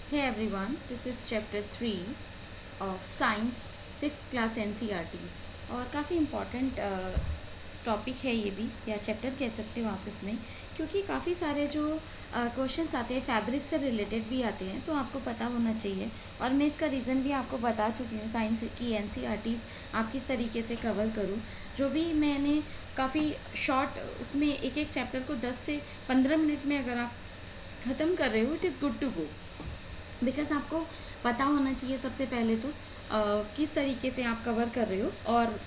Hey everyone, this is chapter 3 of Science 6th class NCERT और काफ़ी important topic है ये भी, या चैप्टर कह सकते हो आप इसमें, क्योंकि काफ़ी सारे जो क्वेश्चंस आते हैं फैब्रिक से रिलेटेड भी आते हैं, तो आपको पता होना चाहिए। और मैं इसका रीज़न भी आपको बता चुकी हूँ, साइंस की NCERTs आप किस तरीके से कवर करूँ। जो भी मैंने काफ़ी शॉर्ट उसमें एक एक चैप्टर को 10 से 15 मिनट में अगर आप ख़त्म कर रहे हो, it is good to go. Because आपको पता होना चाहिए सबसे पहले तो किस तरीके से आप कवर कर रहे हो, और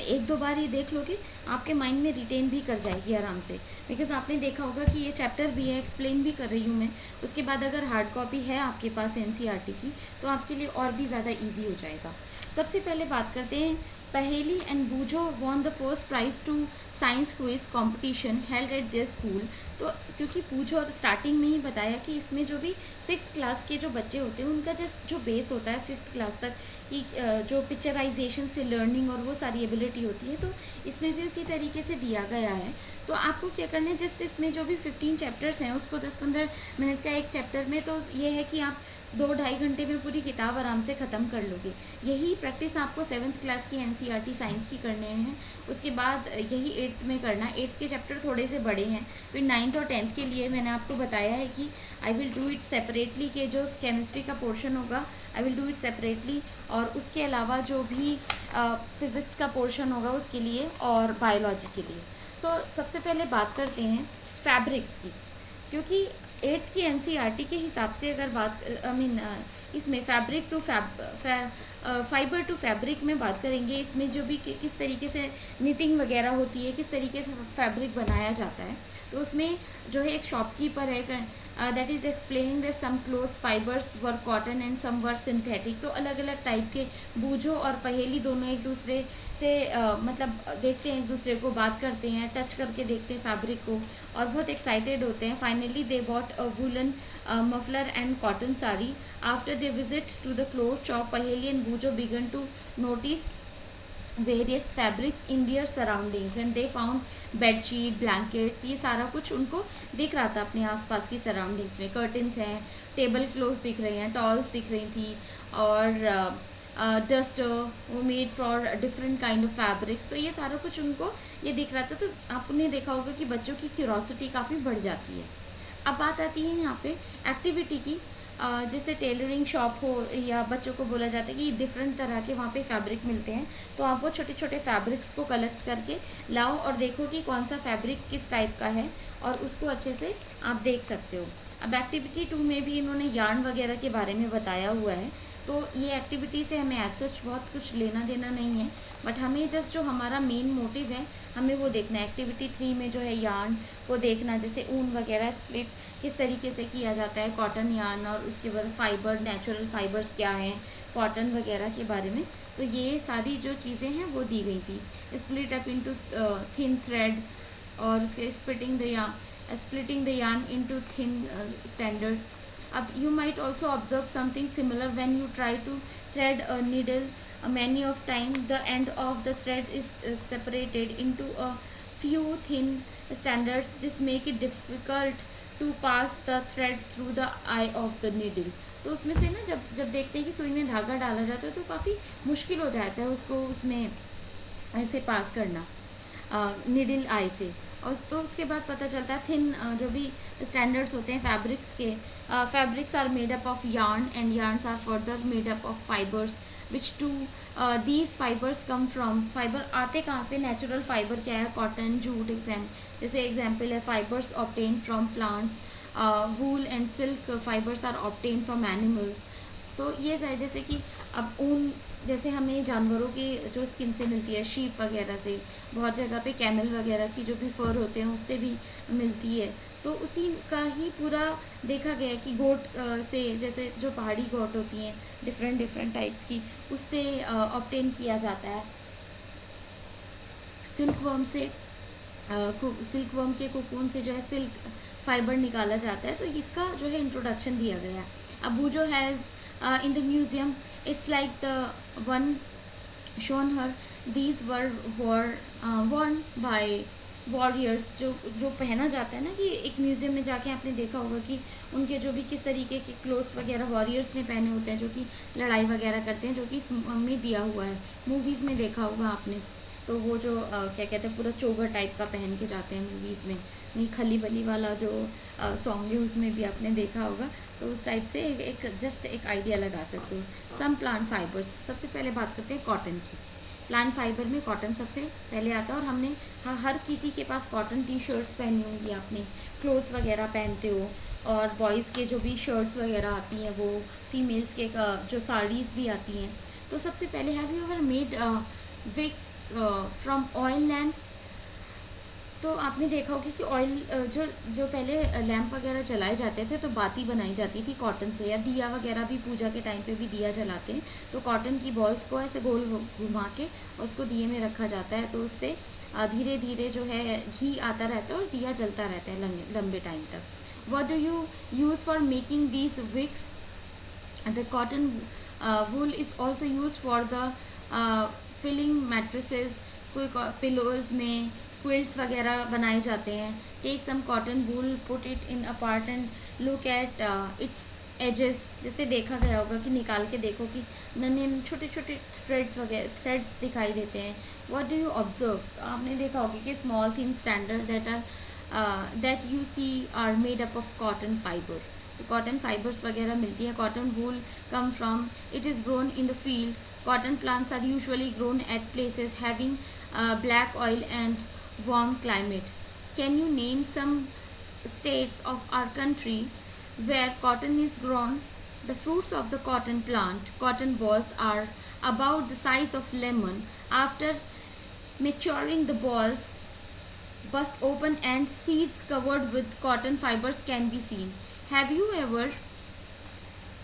एक दो बार ये देख लोगे आपके माइंड में रिटेन भी कर जाएगी आराम से। बिकॉज आपने देखा होगा कि ये चैप्टर भी है, एक्सप्लेन भी कर रही हूँ मैं। उसके बाद अगर हार्ड कॉपी है आपके पास NCERT की, तो आपके लिए और भी ज़्यादा ईजी हो जाएगा। सबसे पहले बात करते हैं Paheli and Boojho won the first prize to science quiz competition held at their school. तो क्योंकि पूछो और स्टार्टिंग में ही बताया कि इसमें जो भी 6th क्लास के जो बच्चे होते हैं उनका जो बेस होता है 5th क्लास तक की, जो पिक्चराइजेशन से लर्निंग और वो सारी एबिलिटी होती है, तो इसमें भी उसी तरीके से दिया गया है। तो आपको क्या करना है, जस्ट इसमें जो भी 15 चैप्टर्स हैं उसको 10-15 मिनट का एक चैप्टर में, तो ये है कि आप 2-2.5 घंटे में पूरी किताब आराम से ख़त्म कर लोगे। यही प्रैक्टिस आपको 7th क्लास की NCERT साइंस की करने में है। उसके बाद यही 8th में करना। 8th के चैप्टर थोड़े से बड़े हैं, फिर 9th और 10th के लिए मैंने आपको बताया है कि I will do it separately, के जो केमिस्ट्री का पोर्शन होगा I will do it separately, और उसके अलावा जो भी फिज़िक्स का पोर्शन होगा उसके लिए, और बायोलॉजी के लिए। सो सबसे पहले बात करते हैं फैब्रिक्स की, क्योंकि 8th की NCERT के हिसाब से अगर बात इसमें fabric to fibre to fabric में बात करेंगे, इसमें जो भी किस तरीके से निटिंग वगैरह होती है, किस तरीके से फैब्रिक बनाया जाता है, तो उसमें जो है एक शॉपकीपर है, that is explaining that some clothes fibres were cotton and some were synthetic. तो अलग अलग टाइप के बूझो और पहेली दोनों एक दूसरे से मतलब देखते हैं, एक दूसरे को बात करते हैं, टच करके देखते हैं फैब्रिक को, और बहुत एक्साइटेड होते हैं। Finally they bought a woollen muffler and cotton sari after they visit to the cloth shop. Paheli and Boojho began to notice various fabrics in their surroundings and they found bedsheet, blankets, ये सारा कुछ उनको दिख रहा था अपने आसपास की सराउंडिंग्स में। कर्टन्स हैं, टेबल क्लोथ्स दिख रहे हैं, टॉल्स दिख रही थी, और डस्टर वो made for different kind of fabrics. तो ये सारा कुछ उनको ये दिख रहा था। तो आपने देखा होगा कि बच्चों की क्यूरोसिटी काफ़ी बढ़ जाती है। अब बात आती है यहाँ पे एक्टिविटी की। जैसे टेलरिंग शॉप हो, या बच्चों को बोला जाता है कि डिफरेंट तरह के वहाँ पे फैब्रिक मिलते हैं, तो आप वो छोटे छोटे फैब्रिक्स को कलेक्ट करके लाओ और देखो कि कौन सा फैब्रिक किस टाइप का है, और उसको अच्छे से आप देख सकते हो। अब एक्टिविटी 2 में भी इन्होंने यार्न वगैरह के बारे में बताया हुआ है। तो ये एक्टिविटी से हमें एज सच बहुत कुछ लेना देना नहीं है, बट हमें जस्ट जो हमारा मेन मोटिव है हमें वो देखना है। एक्टिविटी 3 में जो है यार्न को देखना, जैसे ऊन वगैरह स्प्लिट किस तरीके से किया जाता है, कॉटन यार्न, और उसके बाद फाइबर, नेचुरल फाइबर्स क्या हैं, कॉटन वगैरह के बारे में। तो ये सारी जो चीज़ें हैं वो दी गई थी। Split up into thin thread, और उसके splitting the yarn into thin standards. You might also observe something similar when you try to thread a needle. Many of time the end of the thread is separated into a few thin standards. This make it difficult to pass the thread through the eye of the needle. तो उसमें से ना जब जब देखते हैं कि सुई में धागा डाला जाता है, तो काफ़ी मुश्किल हो जाता है उसको उसमें ऐसे पास करना निडल आई से। और तो उसके बाद पता चलता है थिन जो भी स्टैंडर्ड्स होते हैं फैब्रिक्स के, fabrics are made up of yarn and yarns are further made up of fibres which to these fibres come from. Fibre आते कहाँ से, नेचुरल फाइबर क्या है, कॉटन, जूट, जैसे एग्जाम्पल है fibres obtain from plants, wool and silk fibres are obtain from animals. तो ये है जैसे कि अब ऊन जैसे हमें जानवरों की जो स्किन से मिलती है, शीप वगैरह से, बहुत जगह पे कैमल वगैरह की जो भी फर होते हैं उससे भी मिलती है। तो उसी का ही पूरा देखा गया कि गोट से, जैसे जो पहाड़ी गोट होती हैं डिफरेंट डिफरेंट टाइप्स की, उससे ऑब्टेन किया जाता है। सिल्क वर्म से, सिल्क वर्म के कोकून से जो है सिल्क फाइबर निकाला जाता है। तो इसका जो है इंट्रोडक्शन दिया गया। अब बूझो has in the museum, it's like the one shown her. These were worn by warriors जो जो पहना जाता है ना, कि एक म्यूज़ियम में जाके आपने देखा होगा कि उनके जो भी किस तरीके के क्लोथ्स वगैरह वॉरियर्स ने पहने होते हैं, जो कि लड़ाई वगैरह करते हैं, जो कि में दिया हुआ है, मूवीज़ में देखा होगा आपने। तो वो जो क्या कहते हैं, पूरा चोगर टाइप का पहन के जाते हैं मूवीज़ में, नहीं खली बली वाला जो सॉन्ग है उसमें भी आपने देखा होगा। तो उस टाइप से एक जस्ट एक आइडिया लगा सकते हो। सम प्लांट फाइबर्स, सबसे पहले बात करते हैं कॉटन की। प्लांट फाइबर में कॉटन सबसे पहले आता है, और हमने हर किसी के पास कॉटन टी शर्ट्स पहनी होंगी आपने, क्लोथ्स वगैरह पहनते हो, और बॉयज़ के जो भी शर्ट्स वगैरह आती हैं, वो फीमेल्स के जो साड़ीज़ भी आती हैं। तो सबसे पहले have you ever made wicks from oil lamps? तो आपने देखा होगा कि ऑयल जो जो पहले लैंप वगैरह जलाए जाते थे, तो बाती बनाई जाती थी कॉटन से, या दिया वगैरह भी पूजा के टाइम पे भी दिया जलाते हैं, तो कॉटन की बॉल्स को ऐसे गोल घुमा के और उसको दिए में रखा जाता है, तो उससे धीरे धीरे जो है घी आता रहता है और दिया जलता रहता है लंबे टाइम तक। What do you use for making these wicks? The cotton wool is also used for the filling mattresses, कोई पिलोज में क्विल्ट्स वगैरह बनाए जाते हैं। Take some cotton wool, put it in a part and look at its edges, जैसे देखा गया होगा कि निकाल के देखो कि नन्हे छोटे छोटे थ्रेड्स दिखाई देते हैं। What do you observe? आपने देखा होगा कि small thin standard that you see are made up of cotton fibre. Cotton fibres वगैरह मिलती है। Cotton wool come from, it is grown in the field. Cotton plants are usually grown at places having black oil and warm climate. Can you name some states of our country where cotton is grown? The fruits of the cotton plant, cotton balls, are about the size of lemon. After maturing, the balls burst open and seeds covered with cotton fibers can be seen. Have you ever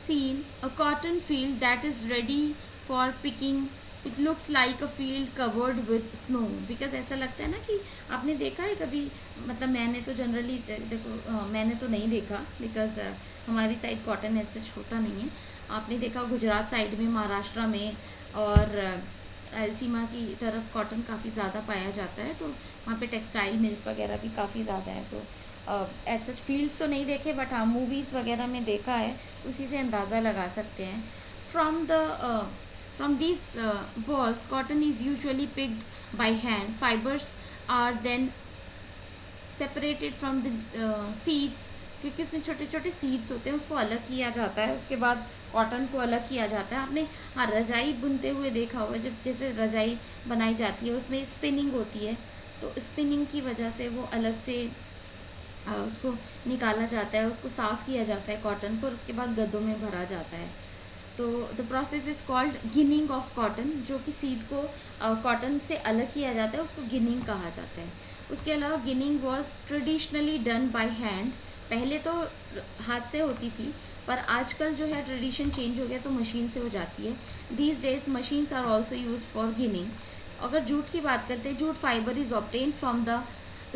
seen a cotton field that is ready for picking? It looks like a field covered with snow. Because ऐसा लगता है ना कि आपने देखा है कभी, मतलब मैंने तो जनरली देखो मैंने तो नहीं देखा, बिकॉज हमारी साइड कॉटन ऐसे होता नहीं है। आपने देखा गुजरात साइड में, महाराष्ट्र में और सीमा की तरफ कॉटन काफ़ी ज़्यादा पाया जाता है, तो वहाँ पे टेक्सटाइल मिल्स वगैरह भी काफ़ी ज़्यादा है। तो एज सच फील्ड्स तो नहीं देखे, बट हाँ मूवीज़ वगैरह में देखा है, उसी से अंदाज़ा लगा सकते हैं। From these balls, cotton is usually picked by hand. Fibers are then separated from the seeds, क्योंकि उसमें छोटे छोटे सीड्स होते हैं, उसको अलग किया जाता है। उसके बाद कॉटन को अलग किया जाता है। आपने हाँ रजाई बुनते हुए देखा होगा, जब जैसे रजाई बनाई जाती है उसमें स्पिनिंग होती है, तो स्पिनिंग की वजह से वो अलग से उसको निकाला जाता है, उसको साफ़ किया जाता है कॉटन को, और उसके बाद गद्दों में भरा जाता है। तो the process is called ginning of cotton, जो कि सीड को कॉटन से अलग किया जाता है, उसको गिनिंग कहा जाता है। उसके अलावा ginning was traditionally done by hand. पहले तो हाथ से होती थी, पर आजकल जो है ट्रेडिशन चेंज हो गया, तो मशीन से हो जाती है। These days machines are also use for ginning. अगर जूट की बात करते हैं, jute fibre is obtain from the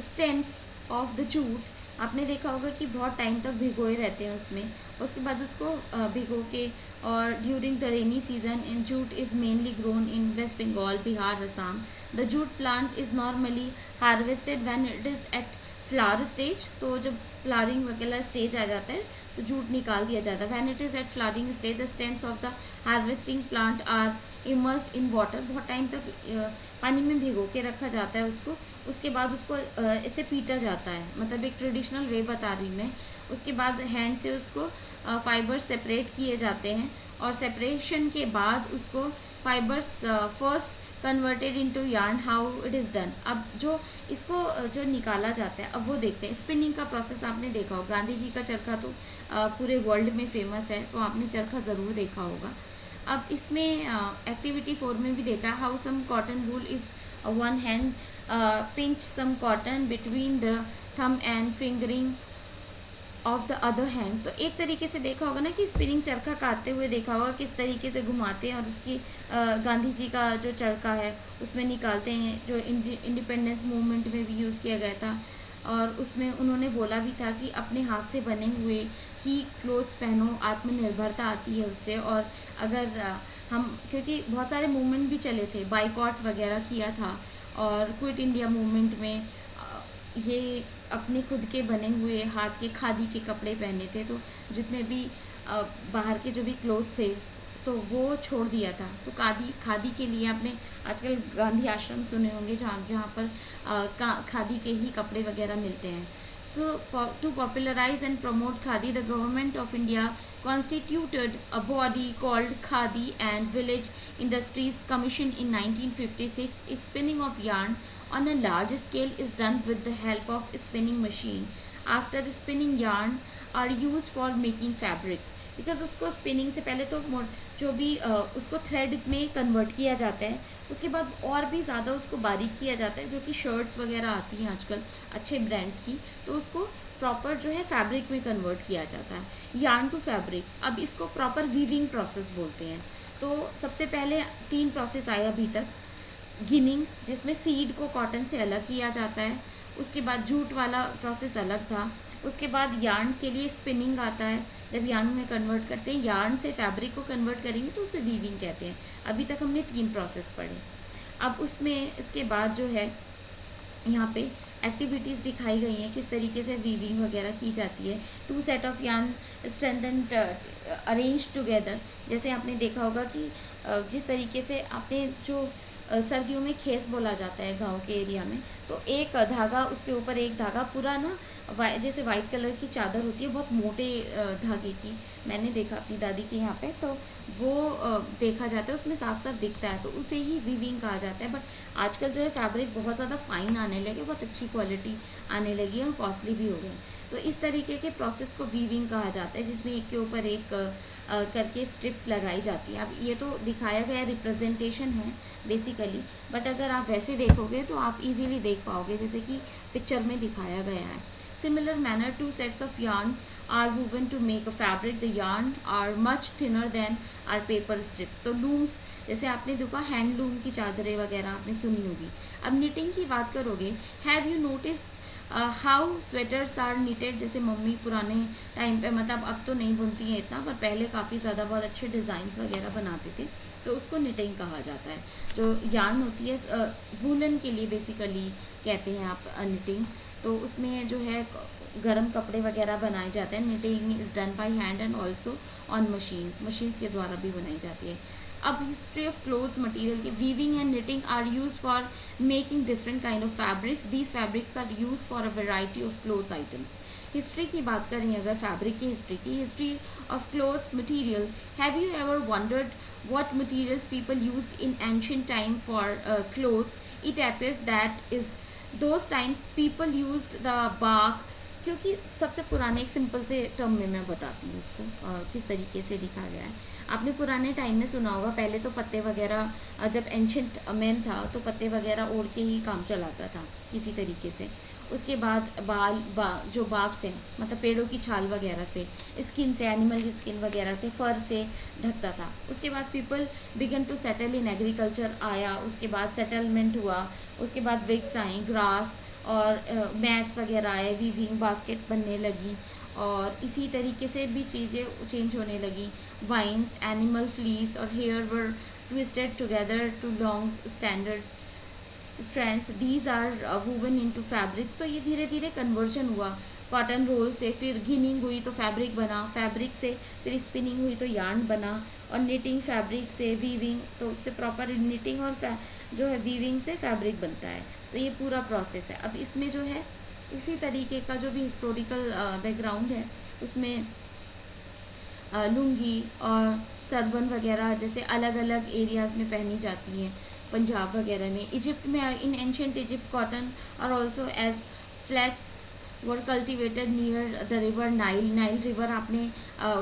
stems of the jute. आपने देखा होगा कि बहुत टाइम तक भिगोए रहते हैं उसमें, उसके बाद उसको भिगो के, और during the rainy season in jute is mainly grown in West Bengal, Bihar, Assam. The jute plant is normally harvested when it is at flower stage. तो जब फ्लावरिंग वगैरह स्टेज आ जाता है तो जूट निकाल दिया जाता है। When it is at flowering stage, the stems of the harvesting plant are immersed in water. बहुत टाइम तक पानी में भिगो के रखा जाता है उसको, उसके बाद उसको ऐसे पीटा जाता है, मतलब एक ट्रेडिशनल वे बता रही मैं। उसके बाद हैंड से उसको फाइबर्स सेपरेट किए जाते हैं, और सेपरेशन के बाद उसको fibres first converted into yarn. How it is done, अब जो इसको जो निकाला जाता है, अब वो देखते हैं। स्पिनिंग का प्रोसेस आपने देखा होगा, गांधी जी का चरखा तो पूरे वर्ल्ड में फेमस है, तो आपने चरखा ज़रूर देखा होगा। अब इसमें एक्टिविटी 4 में भी देखा, how some cotton wool is one hand pinch some cotton between the thumb and fingering of the other hand. तो एक तरीके से देखा होगा ना कि स्पिनिंग चरखा काटते हुए देखा होगा किस तरीके से घुमाते हैं, और उसकी गांधी जी का जो चरखा है उसमें निकालते हैं, जो इंडिपेंडेंस मूवमेंट में भी यूज़ किया गया था। और उसमें उन्होंने बोला भी था कि अपने हाथ से बने हुए ही क्लोथ्स पहनो, आत्मनिर्भरता आती है उससे। और अगर हम, क्योंकि बहुत सारे मूवमेंट भी चले थे, बाइकॉट वगैरह किया था, और क्विट इंडिया मूवमेंट में ये अपने खुद के बने हुए हाथ के खादी के कपड़े पहने थे, तो जितने भी बाहर के जो भी क्लोथ्स थे तो वो छोड़ दिया था। तो खादी खादी के लिए आपने आजकल गांधी आश्रम सुने होंगे, जहाँ जहाँ पर खादी के ही कपड़े वगैरह मिलते हैं। तो to popularize and promote khadi, the government of India constituted a body called Khadi and Village Industries Commission in 1956. Spinning of yarn on a large scale is done with the help of a spinning machine. After the spinning, yarn are used for making fabrics. Because उसको spinning से पहले तो जो भी उसको thread में convert किया जाता है, उसके बाद और भी ज़्यादा उसको बारीक किया जाता है, जो कि शर्ट्स वगैरह आती हैं आजकल अच्छे ब्रांड्स की, तो उसको प्रॉपर जो है फैब्रिक में कन्वर्ट किया जाता है, यार्न टू फैब्रिक। अब इसको प्रॉपर वीविंग प्रोसेस बोलते हैं। तो सबसे पहले 3 प्रोसेस आए अभी तक। गिनिंग, जिसमें सीड को कॉटन से अलग किया जाता है, उसके बाद जूट वाला प्रोसेस अलग था, उसके बाद यार्न के लिए स्पिनिंग आता है, जब यार्न में कन्वर्ट करते हैं, यार्न से फैब्रिक को कन्वर्ट करेंगे तो उसे वीविंग कहते हैं। अभी तक हमने 3 प्रोसेस पढ़े। अब उसमें इसके बाद जो है यहाँ पे एक्टिविटीज़ दिखाई गई हैं, किस तरीके से वीविंग वगैरह की जाती है। 2 set of yarn strength and arrange together. जैसे आपने देखा होगा कि जिस तरीके से आपने जो सर्दियों में खेस बोला जाता है गांव के एरिया में, तो एक धागा उसके ऊपर एक धागा पूरा ना जैसे वाइट कलर की चादर होती है बहुत मोटे धागे की, मैंने देखा अपनी दादी के यहाँ पे, तो वो देखा जाता है, उसमें साफ साफ दिखता है, तो उसे ही वीविंग कहा जाता है। बट आजकल जो है फैब्रिक बहुत ज़्यादा फाइन आने लगे, बहुत अच्छी क्वालिटी आने लगी है और कॉस्टली भी हो गए। तो इस तरीके के प्रोसेस को वीविंग कहा जाता है, जिसमें एक के ऊपर एक करके स्ट्रिप्स लगाई जाती है। अब ये तो दिखाया गया रिप्रेजेंटेशन है बेसिकली, बट अगर आप वैसे देखोगे तो आप इजीली देख पाओगे, जैसे कि पिक्चर में दिखाया गया है। Similar manner, 2 sets of yarns are woven to make a fabric. The yarn are much thinner than our paper strips. तो looms, जैसे आपने देखा हैंडलूम की चादरें वगैरह आपने सुनी होगी। अब निटिंग की बात करोगे, have you notice how sweaters are knitted. जैसे मम्मी पुराने टाइम पे, मतलब अब तो नहीं बुनती हैं इतना, पर पहले काफ़ी ज़्यादा बहुत अच्छे डिज़ाइंस वगैरह बनाते थे, तो उसको निटिंग कहा जाता है। जो यार्न होती है वूलन के लिए बेसिकली कहते हैं आप निटिंग, तो उसमें जो है गर्म कपड़े वगैरह बनाए जाते हैं। Knitting is done by hand and also on machines के द्वारा भी बनाई जाती है। अब हिस्ट्री ऑफ क्लोथ्स मटेरियल के, weaving and knitting are use for making different kind of fabrics. These fabrics are use for a variety of clothes items. History की बात करें अगर फैब्रिक की history of clothes material, have you ever wondered what materials people used in ancient time for clothes? It appears that is those times people used the bark, क्योंकि सबसे पुराने एक simple से टर्म में मैं बताती हूँ उसको किस तरीके से लिखा गया है। आपने पुराने टाइम में सुना होगा, पहले तो पत्ते वगैरह, जब एंशंट मैन था तो पत्ते वगैरह ओढ़ के ही काम चलाता था किसी तरीके से। उसके बाद जो बाग से, मतलब पेड़ों की छाल वगैरह से, स्किन से, एनिमल की स्किन वगैरह से, फर से ढकता था। उसके बाद people begin to settle in agriculture आया, उसके बाद सेटलमेंट हुआ, उसके बाद विग्स आई, ग्रास और मैट्स वगैरह आए, वीविंग बास्केट्स बनने लगी, और इसी तरीके से भी चीज़ें चेंज होने लगी। वाइन्स, एनिमल फ्लीस और hair were twisted together to long strands, these are woven into fabrics. तो ये धीरे धीरे कन्वर्जन हुआ कॉटन रोल से, फिर गिनिंग हुई तो फैब्रिक बना, फैब्रिक से फिर स्पिनिंग हुई तो यार्न बना, और निटिंग फैब्रिक से वीविंग, तो उससे प्रॉपर निटिंग और जो है वीविंग से फैब्रिक बनता है। तो ये पूरा प्रोसेस है। अब इसमें जो है इसी तरीके का जो भी हिस्टोरिकल बैकग्राउंड है, उसमें लुंगी और टर्बन वगैरह जैसे अलग अलग एरियाज़ में पहनी जाती हैं, पंजाब वगैरह में। इजिप्ट में, इन एंशंट इजिप्ट, कॉटन और also as flax were cultivated near the river Nile. Nile river आपने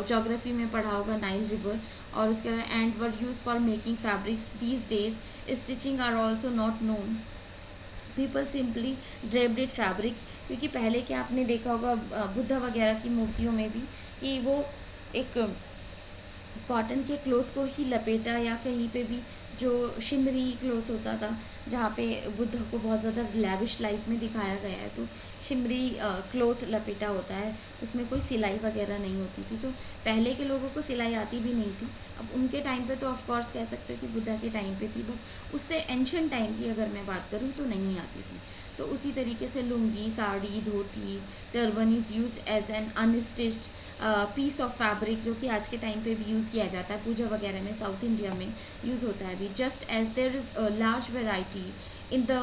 जोग्राफी में पढ़ा होगा, नाइल रिवर। और उसके बाद and were use for making fabrics. These days stitching are also not known, people simply draped it fabric. क्योंकि पहले क्या आपने देखा होगा बुद्धा वगैरह की मूर्तियों में भी, कि वो एक कॉटन के क्लोथ को ही लपेटा, या कहीं पे भी जो शिमरी क्लोथ होता था, जहाँ पे बुद्ध को बहुत ज़्यादा लैविश लाइफ में दिखाया गया है, तो शिमरी क्लोथ लपेटा होता है, उसमें कोई सिलाई वगैरह नहीं होती थी। तो पहले के लोगों को सिलाई आती भी नहीं थी। अब उनके टाइम पे तो ऑफ कोर्स कह सकते हो कि बुद्धा के टाइम पे थी, बट उससे एंशंट टाइम की अगर मैं बात करूँ तो नहीं आती थी। तो उसी तरीके से lungi, sari, dhoti, turban is use as an unstitched piece of fabric, जो कि आज के टाइम पे भी यूज़ किया जाता है पूजा वगैरह में, साउथ इंडिया में यूज़ होता है अभी. Just as there is a large variety in the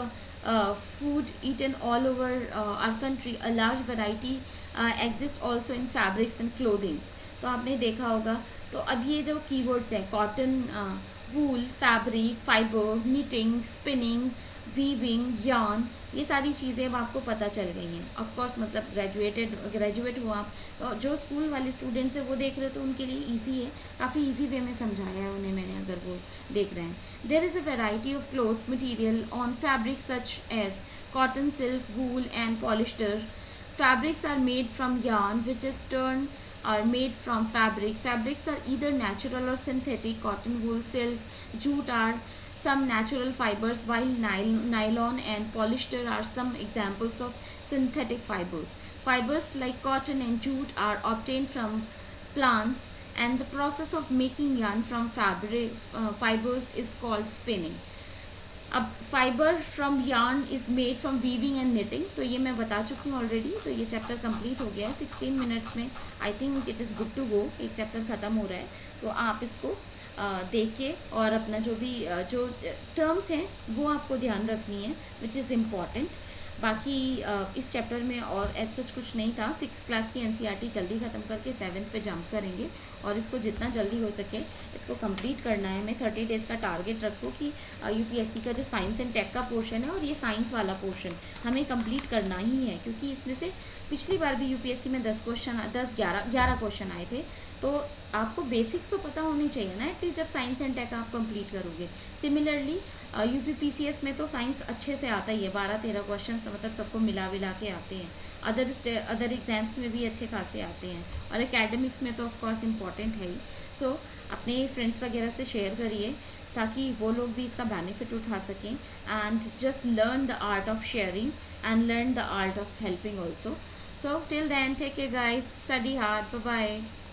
food eaten all over our country, a large variety exists also in fabrics and clothings. तो आपने देखा होगा. तो अब ये जो कीवर्ड्स हैं, cotton, wool, fabric, fibre, knitting, spinning, weaving, yarn, ये सारी चीज़ें अब आपको पता चल गई हैं. ऑफ कोर्स मतलब ग्रेजुएट हो आप, तो जो स्कूल वाले स्टूडेंट्स हैं वो देख रहे हो तो उनके लिए इजी है, काफ़ी इजी वे में समझाया है उन्हें मैंने, अगर वो देख रहे हैं. There is a variety of clothes material on fabric such as cotton, silk, wool and polyester. Fabrics are made from yarn, which is turned are made from fabric. Fabrics are either natural or synthetic. Cotton, wool, silk, jute are some natural fibers, while nylon and polyester are some examples of synthetic fibers. Fibers like cotton and jute are obtained from plants, and the process of making yarn from fibers is called spinning. अब fibre from yarn is made from weaving and knitting, तो ये मैं बता चुकी हूँ already. तो ये chapter complete हो गया है 16 मिनट्स में. I think it is good to go. एक चैप्टर ख़त्म हो रहा है, तो आप इसको देख के और अपना जो भी जो टर्म्स हैं वो आपको ध्यान रखनी है, विच इज़ इम्पॉर्टेंट. बाकी इस चैप्टर में और एज सच कुछ नहीं था. 6th क्लास की एनसीईआरटी जल्दी ख़त्म करके 7th पे जंप करेंगे, और इसको जितना जल्दी हो सके इसको कंप्लीट करना है. मैं 30 डेज़ का टारगेट रखूँ कि यूपीएससी का जो साइंस एंड टेक का पोर्शन है और ये साइंस वाला पोर्शन हमें कंप्लीट करना ही है, क्योंकि इसमें से पिछली बार भी यूपीएससी में 11 क्वेश्चन आए थे. तो आपको बेसिक्स तो पता होनी चाहिए ना एटलीस्ट, जब साइंस एंड टेक आप कंप्लीट करोगे. सिमिलरली यूपीपीसीएस में तो साइंस अच्छे से आता ही है, 12-13 क्वेश्चन मतलब सबको मिला के आते हैं. अदर एग्जाम्स में भी अच्छे खासे आते हैं, और एकेडमिक्स में तो ऑफ कोर्स इम्पॉर्टेंट है ही. सो अपने फ्रेंड्स वगैरह से शेयर करिए ताकि वो लोग भी इसका बेनिफिट उठा सकें. And just learn the art of sharing and learn the art of helping also. So till then, take care guys, study hard, bye bye.